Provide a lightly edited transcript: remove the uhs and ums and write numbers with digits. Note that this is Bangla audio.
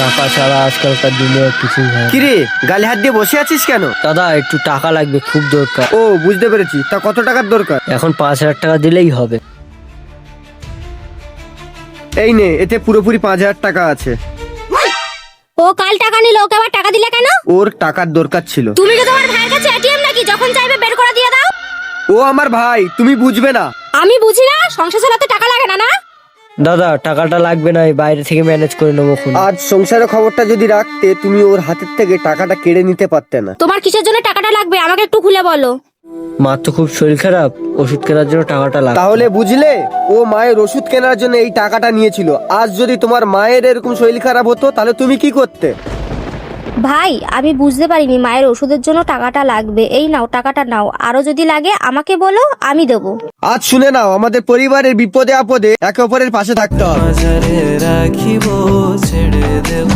টাকা ছাড়া আজকালকার দিনে কিছুই হয় না। কিরে গালে হাত দিয়ে বসে আছিস কেন? দাদা একটু টাকা লাগবে, খুব দরকার। ও বুঝতে পেরেছি, তা কত টাকার দরকার? এখন 5,000 টাকা দিলেই হবে। এই নে, এতে পুরোপুরি 5,000 টাকা আছে। ও কাল টাকা নিল, ওকে আবার টাকা দিলে কেন? ওর টাকার দরকার ছিল। তুমি কি তোমার ভাইয়ের কাছে এটিএম নাকি, যখন চাইবে বের করে দিয়ে দাও? ও আমার ভাই, তুমি বুঝবে না। আমি বুঝি না, সংসার চালাতে টাকা লাগে না না? দাদা টাকাটা লাগবে না, এই বাইরে থেকে ম্যানেজ করে নেবো খুন। আজ সংসারের খবরটা যদি রাখতে, তুমি ওর হাতের থেকে টাকাটা কেড়ে নিতে পারতে না। তোমার কিসের জন্য টাকাটা লাগবে আমাকে একটু খুলে বলো। মার তো খুব শরীর খারাপ, ওষুধ কেনার জন্য টাকাটা লাগবে। তাহলে বুঝলে, ও মায়ের ওষুধ কেনার জন্য এই টাকাটা নিয়েছিল। আজ যদি তোমার মায়ের এরকম শরীর খারাপ হতো, তাহলে তুমি কি করতে? ভাই আমি বুঝতে পারিনি মায়ের ওষুধের জন্য টাকাটা লাগবে। এই নাও টাকাটা নাও, আরো যদি লাগে আমাকে বলো, আমি দেবো। আজ শুনে নাও, আমাদের পরিবারের বিপদে আপদে একে অপরের পাশে থাকতে হবে। রাখিব ছেড়ে দেব